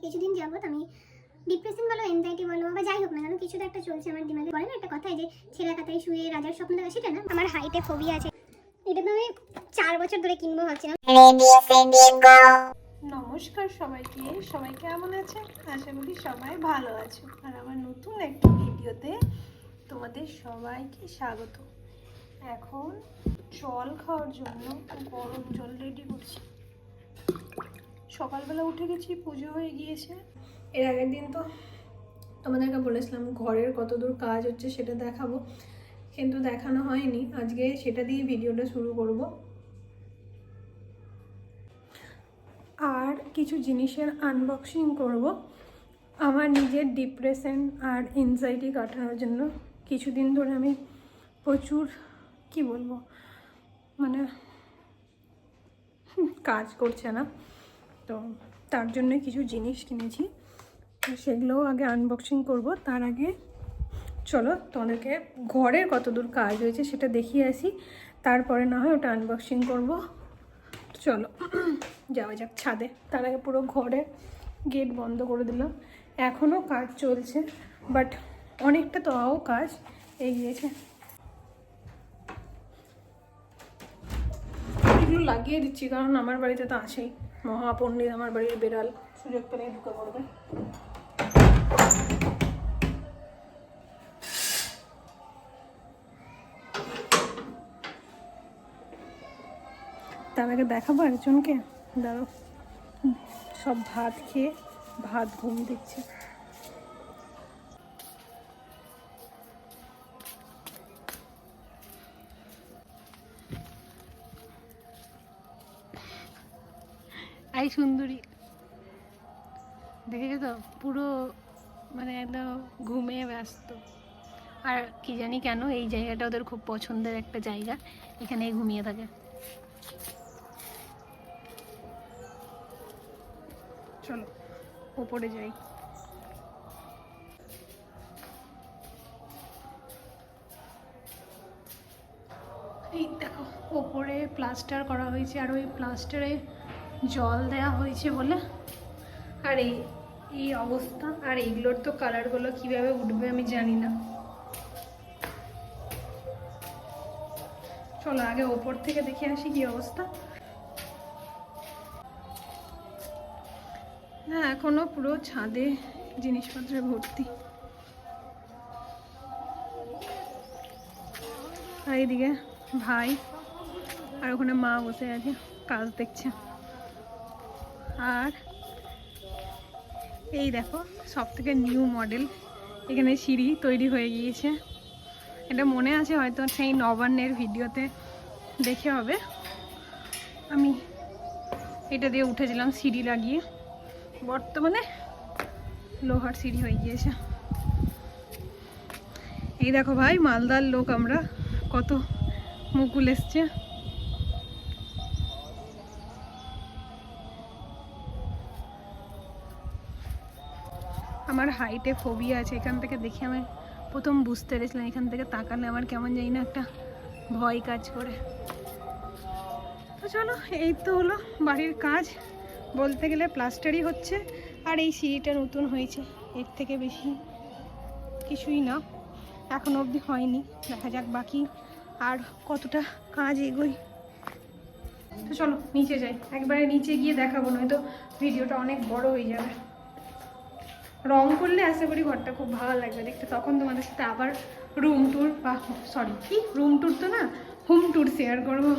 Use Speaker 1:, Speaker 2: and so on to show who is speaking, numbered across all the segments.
Speaker 1: কিছুদিন যাবত আমি ডিপ্রেশন বলো এনজাইটি বলো বা যাই হোক না কেন কিছু তো একটা চলছে আমার দিমাগে। বলে না একটা কথাই যে ছেঁড়া কাতায় শুয়ে রাজার স্বপ্ন দেখা, সেটা না, আমার হাইটে ফোবিয়া আছে। এটা তো আমি 4 বছর ধরে কিনবো ভাবছিলাম।
Speaker 2: নমস্কার সবাইকে, সবাই কেমন আছে? আশা করি সবাই ভালো আছে। আর আমার নতুন একটা ভিডিওতে তোমাদের সবাইকে স্বাগত। এখন জল খাওয়ার জন্য গরম জল রেডি করছি। সকালবেলা উঠে গেছি, পুজো হয়ে গিয়েছে। এর আগের দিন তো তোমাদেরকে বলেছিলাম ঘরের কতদূর কাজ হচ্ছে সেটা দেখাবো, কিন্তু দেখানো হয়নি। আজকে সেটা দিয়ে ভিডিওটা শুরু করব। আর কিছু জিনিসের আনবক্সিং করব আমার নিজের ডিপ্রেশন আর এনজাইটি কাটানোর জন্য। কিছুদিন ধরে আমি প্রচুর কি বলবো, মানে কাজ করছে না, তো তার জন্য কিছু জিনিস কিনেছি, সেগুলোও আগে আনবক্সিং করব। তার আগে চলো তোমাদেরকে ঘরের কতদূর কাজ হয়েছে সেটা দেখিয়ে আসি, তারপরে না হয় ওটা আনবক্সিং করব। চলো যাওয়া যাক ছাদে। তার আগে পুরো ঘরের গেট বন্ধ করে দিলাম। এখনও কাজ চলছে, বাট অনেকটা তো কাজ এগিয়েছে। এগুলো লাগিয়ে দিচ্ছি কারণ আমার বাড়িতে তো আছেই মহাপণ্ডিত, আমার বাড়ির বেড়াল, সুযোগ পেলে ঢুকে পড়বে। তার আগে দেখাবো একজনকে, দাঁড়ো, সব ভাত খেয়ে ভাত ঘুম দিচ্ছে। এই সুন্দরী দেখেছো তো, পুরো মানে একদম ঘুমিয়ে ব্যস্ত। আর কি জানি কেন এই জায়গাটা ওদের খুব পছন্দের একটা জায়গা, এখানেই ঘুমিয়ে থাকে। চলো ওপরে যাই। এই দেখো ওপরে প্লাস্টার করা হয়েছে, আর ওই প্লাস্টারে জল দেওয়া হয়েছে বলে আর এই অবস্থা। আর এইগুলোর তো কালারগুলো কিভাবে উঠবে আমি জানি না। চলো আগে ওপর থেকে দেখে আসি কি অবস্থা। হ্যাঁ এখনো পুরো ছাদে জিনিসপত্রে ভর্তি। আর এইদিকে ভাই আর ওখানে মা বসে আছে, কাজ দেখছে। আর এই দেখো সব থেকে নিউ মডেল, এখানে সিঁড়ি তৈরি হয়ে গিয়েছে। এটা মনে আছে হয়তো সেই নবান্নের ভিডিওতে দেখে হবে, আমি এটা দিয়ে উঠেছিলাম সিঁড়ি লাগিয়ে। বর্তমানে লোহার সিঁড়ি হয়ে গিয়েছে। এই দেখো ভাই, মালদার লোক আমরা, কত মুকুল এসছে। আমার হাইটে ফোবিয়া আছে, এখান থেকে দেখে আমি প্রথম বুঝতে পেরেছিলাম, এখান থেকে তাকালে আমার কেমন জানি না একটা ভয় কাজ করে। তো চলো, এই তো হলো বাড়ির কাজ, বলতে গেলে প্লাস্টারই হচ্ছে। আর এই সিঁড়িটা নতুন হয়েছে, এর থেকে বেশি কিছুই না, এখনো অবধি হয়নি। দেখা যাক বাকি আর কতটা কাজ এগোই। তো চলো নিচে যাই, একবারে নিচে গিয়ে দেখাবো, নয়তো ভিডিওটা অনেক বড় হয়ে যাবে। রং করলে আশা করি ঘরটা খুব ভালো লাগবে দেখতে, তখন তোমাদের সাথে আবার রুম ট্যুর বা সরি কি রুম ট্যুর তো না, হোম ট্যুর শেয়ার করবো।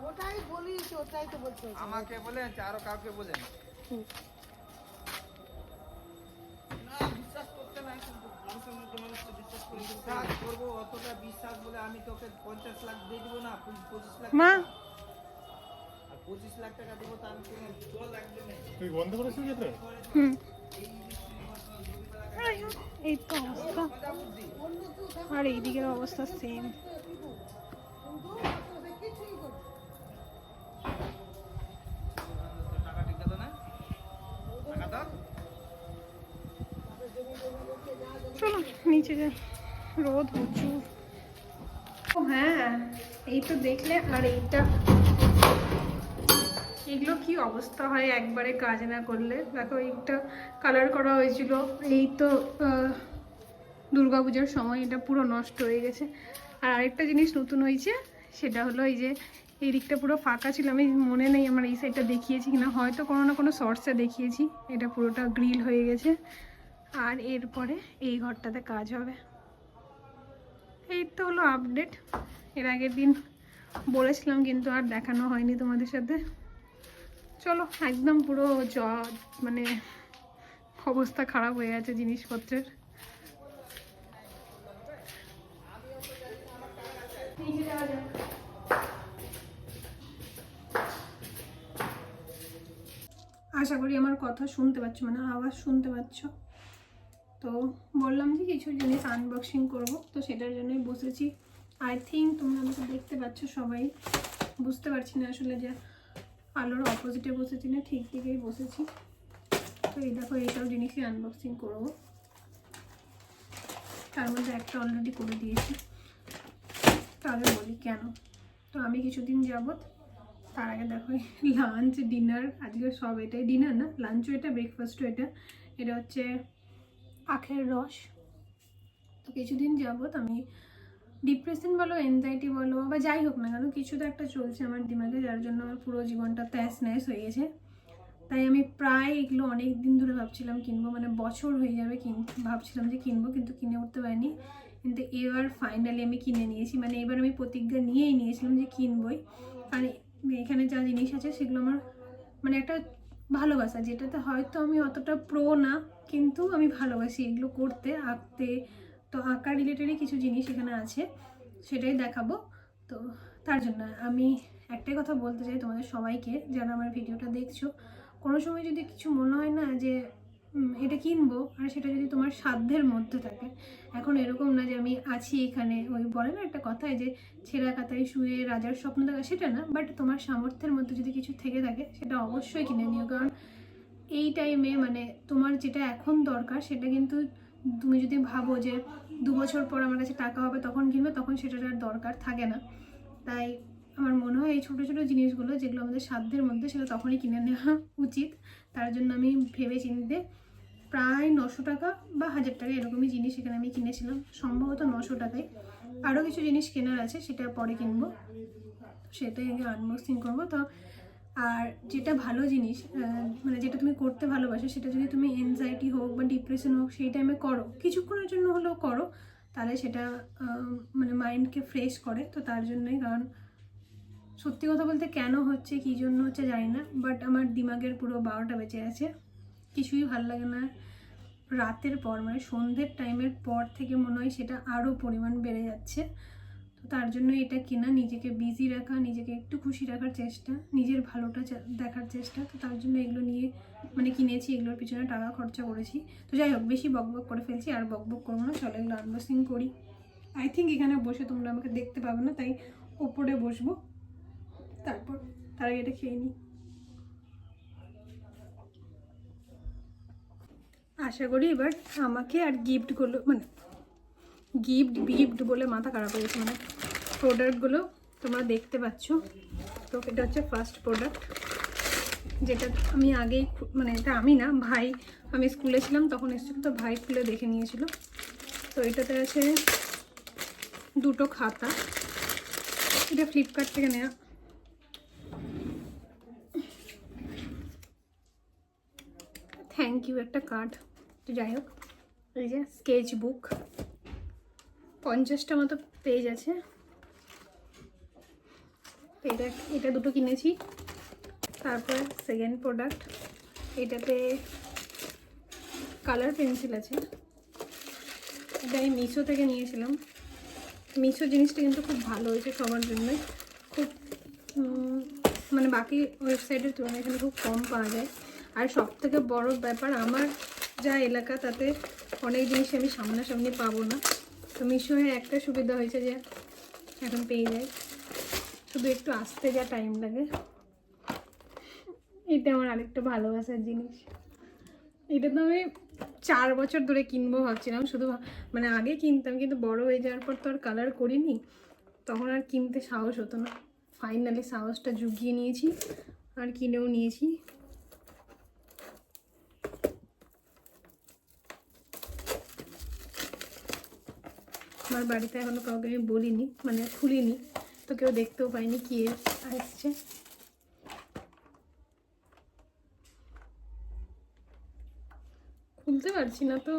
Speaker 3: ওটাই বলিস, ওটাই তো বলছো। আমাকে বলে আরো কাউকে বলে না, বিশ্বাস করতে না, মানুষের মধ্যে মানুষকে বিশ্বাস করি, বিশ্বাস করবো অতটা বিশ্বাস বলে আমি তোকে 50 লাখ দিয়ে দিব না, 25 লাখ
Speaker 2: মা
Speaker 3: আর 25 লাখ টাকা দেবো, তার কোনো জল লাগবে না।
Speaker 4: তুই বন্ধ করেছিস এটা?
Speaker 2: এই তো অবস্থা, আর এই দিকের অবস্থা সেম।
Speaker 3: টাকা ঠিক গেল না, টাকা দাও।
Speaker 2: চলো নিচে যাই, রোদ প্রচুর। ও হ্যাঁ, এই তো দেখলে। আর এইটা, এগুলো কি অবস্থা হয় একবারে কাজ না করলে। দেখো এইটা কালার করা হয়েছিল এই তো দুর্গাপূজার সময়, এটা পুরো নষ্ট হয়ে গেছে। আর আরেকটা জিনিস নতুন হয়েছে, সেটা হলো এই যে এই দিকটা পুরো ফাঁকা ছিল, আমি মনে নেই আমার এই সাইডটা দেখিয়েছি কিনা, হয়তো কোনো না কোনো শর্টসে দেখিয়েছি। এটা পুরোটা গ্রিল হয়ে গেছে। আর এরপরে এই ঘরটাতে কাজ হবে। এই তো হলো আপডেট। এর আগের দিন বলেছিলাম কিন্তু আর দেখানো হয়নি তোমাদের সাথে। চলো, একদম পুরো মানে অবস্থা খারাপ হয়ে গেছে জিনিসপত্রের। আশা করি আমার কথা শুনতে পাচ্ছ, মানে আওয়াজ শুনতে পাচ্ছ। তো বললাম যে কিছু জিনিস আনবক্সিং করব, তো সেটার জন্যই বসেছি। আই থিঙ্ক তোমরা আমাকে দেখতে পাচ্ছ সবাই। বুঝতে পারছি না আসলে যে আলোর অপোজিটে বসেছি না ঠিক দিকেই বসেছি। তো এই দেখো, এইসব জিনিসই আনবক্সিং করব। তার মধ্যে একটা অলরেডি করে দিয়েছি। তাহলে বলি কেন। তো আমি কিছুদিন যাবত, তার আগে দেখো লাঞ্চ ডিনার আজকে সব এটাই, ডিনার না লাঞ্চও এটা, ব্রেকফাস্টও এটা। এটা হচ্ছে আখের রস। তো কিছুদিন যাবত আমি ডিপ্রেশন বলো, এনজাইটি বলো, বা যাই হোক না কেন, কিছু তো একটা চলছে আমার দিমাগে, যার জন্য আমার পুরো জীবনটা ত্যাস ন্যাস হয়ে গেছে। তাই আমি প্রায় এগুলো অনেক দিন ধরে ভাবছিলাম কিনবো, মানে বছর হয়ে যাবে ভাবছিলাম যে কিনবো, কিন্তু কিনে উঠতে পারিনি। কিন্তু এবার ফাইনালি আমি কিনে নিয়েছি। মানে এবার আমি প্রতিজ্ঞা নিয়েই নিয়েছিলাম যে কিনবই। কারণ এখানে যা জিনিস আছে সেগুলো আমার মানে একটা ভালোবাসা, যেটাতে হয়তো আমি অতটা প্রো না, কিন্তু আমি ভালোবাসি এগুলো করতে, আঁকতে। তো আঁকা রিলেটেডই কিছু জিনিস এখানে আছে, সেটাই দেখাবো। তো তার জন্য আমি একটাই কথা বলতে চাই তোমাদের সবাইকে, যারা আমার ভিডিওটা দেখছো, কোনো সময় যদি কিছু মনে হয় না যে এটা কিনবো, আর সেটা যদি তোমার সাধ্যের মধ্যে থাকে। এখন এরকম না যে আমি আছি এখানে, ওই বলে না একটা কথায় যে ছেঁড়া কাতায় শুয়ে রাজার স্বপ্ন দেখা, সেটা না, বাট তোমার সামর্থ্যের মধ্যে যদি কিছু থেকে থাকে সেটা অবশ্যই কিনে নিও। কারণ এই টাইমে মানে তোমার যেটা এখন দরকার সেটা কিন্তু তুমি যদি ভাবো যে 2 বছর পর আমার কাছে টাকা হবে তখন কিনবে, তখন সেটার আর দরকার থাকে না। তাই আমার মনে হয় এই ছোটো ছোটো জিনিসগুলো যেগুলো আমাদের সাধ্যের মধ্যে, সেটা তখনই কিনে নেওয়া উচিত। তার জন্য আমি ভেবে চিনতে প্রায় 900 টাকা বা 1000 টাকা এরকমই জিনিস এখানে আমি কিনেছিলাম, সম্ভবত 900 টাকায়। আরও কিছু জিনিস কেনার আছে, সেটা পরে কিনবো, সেটাই আগে আনবক্সিং করবো। তো আর যেটা ভালো জিনিস, মানে যেটা তুমি করতে ভালোবাসো, সেটা যদি তুমি এনজাইটি হোক বা ডিপ্রেশন হোক সেই টাইমে করো, কিছুক্ষণের জন্য হলেও করো, তাহলে সেটা মানে মাইন্ডকে ফ্রেশ করে। তো তার জন্যই, কারণ সত্যি কথা বলতে কেন হচ্ছে, কী জন্য হচ্ছে জানি না, বাট আমার দিমাগের পুরো 12টা বেঁচে আছে, কিছুই ভালো লাগে না। রাতের পর মানে সন্ধ্যের টাইমের পর থেকে মনে হয় সেটা আরও পরিমাণ বেড়ে যাচ্ছে। তো তার জন্য এটা কেনা, নিজেকে বিজি রাখা, নিজেকে একটু খুশি রাখার চেষ্টা, নিজের ভালোটা দেখার চেষ্টা। তো তার জন্য এগুলো নিয়ে মানে কিনেছি, এগুলোর পিছনে টাকা খরচা করেছি। তো যাই হোক, বেশি বকবক করে ফেলছি, আর বকবক করবো না, চলো এগুলো আনবক্সিং করি। আই থিঙ্ক এখানে বসে তোমরা আমাকে দেখতে পাবে না, তাই ওপরে বসবো, তারপর তার আগে এটা খেয়ে নিই। আশা করি এবার আমাকে আর গিফটগুলো, মানে গিফট বলে মাথা খারাপ হয়ে গেছে, মানে প্রোডাক্টগুলো তোমরা দেখতে পাচ্ছ। তো এটা হচ্ছে ফার্স্ট প্রোডাক্ট, যেটা আমি আগেই, মানে এটা আমি না, ভাই, আমি স্কুলে ছিলাম তখন এসেছিল, তো ভাই খুলে দেখে নিয়েছিল। তো এটাতে আছে 2টো খাতা, এটা ফ্লিপকার্ট থেকে নেওয়া। থ্যাংক ইউ একটা কার্ড। তো যাই হোক, এই যে স্কেচ বুক, 50টা মতো পেজ আছে। এটা 2টো কিনেছি। তারপর সেকেন্ড প্রোডাক্ট, এটাতে কালার পেন্সিল আছে, এটা আমি মিশো থেকে নিয়েছিলাম। মিশো জিনিসটা কিন্তু খুব ভালো হয়েছে সবার জন্যই, খুব মানে বাকি ওয়েবসাইটের তুলনায় এখানে খুব কম পাওয়া যায়। আর সব থেকে বড় ব্যাপার, আমার যা এলাকা তাতে অনেক জিনিস আমি সামনাসামনি পাবো না। তো মিশোয় একটা সুবিধা হয়েছে যে এখন পেয়ে যায়, শুধু একটু আসতে যা টাইম লাগে। এটা আমার আরেকটা ভালোবাসার জিনিস। এটা তো আমি 4 বছর ধরে কিনবো ভাবছিলাম, শুধু মানে আগে কিনতাম, কিন্তু বড় হয়ে যাওয়ার পর তো আর কালার করিনি। তখন আর কিনতে সাহস হতো না। ফাইনালি সাহসটা জুগিয়ে নিয়েছি আর কিনেও নিয়েছি। আমার বাড়িতে এখনো কাউকে আমি বলিনি, মানে খুলিনি, তো কেউ দেখতেও পাইনি কি আসছে। খুলতে পারছি না তো,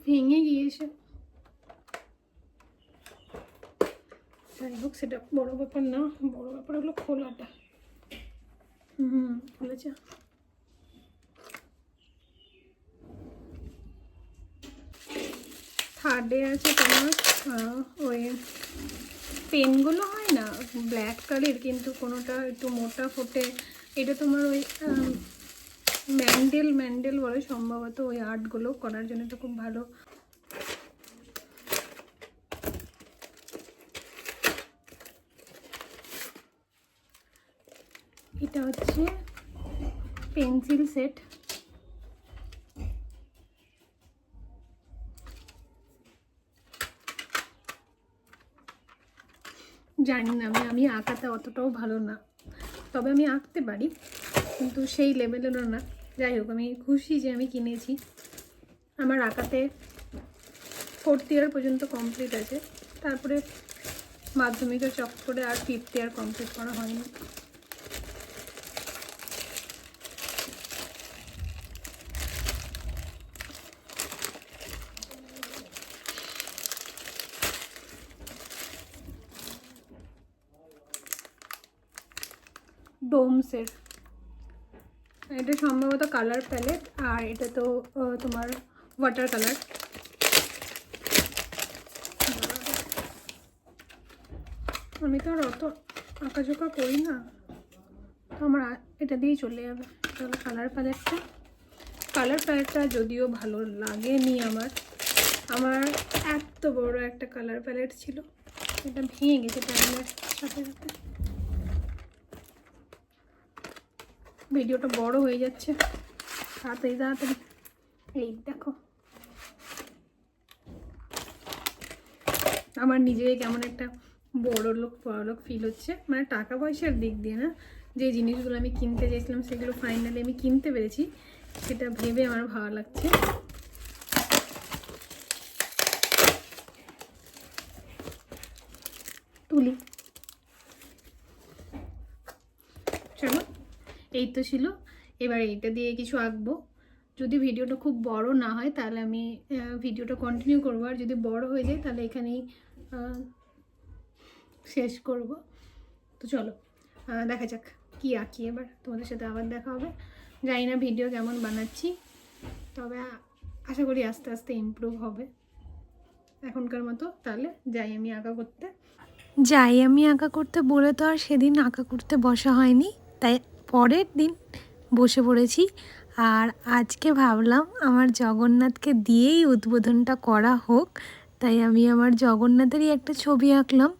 Speaker 2: ভেঙে গিয়েছে। যাই হোক, সেটা বড় ব্যাপার না, বড় ব্যাপার হলো খোলাটা। খুলেছে। থার্ডে আছে তোমার ওই পেনগুলো হয় না ব্ল্যাক কালার, কিন্তু কোনোটা একটু মোটা ফোটে। এটা তোমার ওই ম্যান্ডেল বলে সম্ভবত, ওই আর্টগুলো করার জন্য তো খুব ভালো। এটা হচ্ছে পেন্সিল সেট। জানি না, আমি আঁকাতে অতটাও ভালো না, তবে আমি আঁকতে পারি, কিন্তু সেই লেভেলেরও না। যাই হোক, আমি খুশি যে আমি কিনেছি। আমার আঁকাতে 4th ইয়ার পর্যন্ত কমপ্লিট আছে, তারপরে মাধ্যমিকের চক্করে আর 5th ইয়ার কমপ্লিট করা হয়নি। ডোমসের এটা সম্ভবত কালার প্যালেট, আর এটা তো তোমার ওয়াটার কালার। আমি তো আর অত আঁকাঝোঁকা করি না, তো আমার এটা দিয়েই চলে যাবে। তাহলে কালার প্যালেটটা যদিও ভালো লাগেনি আমার এত বড় একটা কালার প্যালেট ছিল, এটা ভেঙে গেছে টাইমের সাথে সাথে। ভিডিওটা বড় হয়ে যাচ্ছে, তাড়াতাড়ি। এই দেখো, আমার নিজেই কেমন একটা বড়লোক ফিল হচ্ছে, মানে টাকা পয়সার দিক দিয়ে না, যে জিনিসগুলো আমি কিনতে চাইছিলাম সেগুলো ফাইনালি আমি কিনতে পেরেছি, সেটা ভেবে আমার ভালো লাগছে। তুলি, চলো, এই তো ছিল। এবার এইটা দিয়ে কিছু আঁকবো। যদি ভিডিওটা খুব বড় না হয় তাহলে আমি ভিডিওটা কন্টিনিউ করবো, আর যদি বড় হয়ে যায় তাহলে এখানেই শেষ করব। তো চলো দেখা যাক কি আঁকি। এবার তোমাদের সাথে আবার দেখা হবে। জানি না ভিডিও কেমন বানাচ্ছি, তবে আশা করি আস্তে আস্তে ইমপ্রুভ হবে। এখনকার মতো তাহলে যাই আমি আঁকা করতে বলে তো আর সেদিন আঁকা করতে বসা হয়নি, তাই পরের দিন বসে পড়েছি। আর আজকে ভাবলাম আমার জগন্নাথকে দিয়েই উদ্বোধনটা করা হোক, তাই আমি আমার জগন্নাথেরই একটা ছবি আঁকলাম।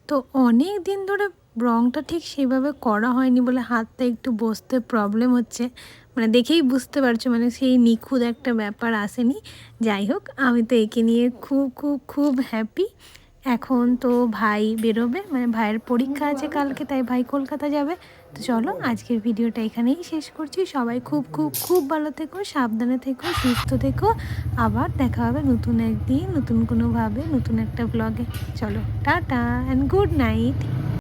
Speaker 2: তো অনেক দিন ধরে রঙটা ঠিক সেইভাবে করা হয়নি বলে হাতটা একটু বসতে প্রবলেম হচ্ছে, মানে দেখেই বুঝতে পারছো, মানে সেই নিখুঁত একটা ব্যাপার আসেনি। যাই হোক, আমি তো একে নিয়ে খুব খুব খুব হ্যাপি। এখন তো ভাই বেরোবে, মানে ভাইয়ের পরীক্ষা আছে কালকে, তাই ভাই কলকাতা যাবে। তো চলো, আজকের ভিডিওটা এখানেই শেষ করছি। সবাই খুব খুব খুব ভালো থেকো, সাবধানে থেকো, সুস্থ থেকো। আবার দেখা হবে নতুন একদিন, নতুন কোনোভাবে, নতুন একটা ব্লগে। চলো, টাটা অ্যান্ড গুড নাইট।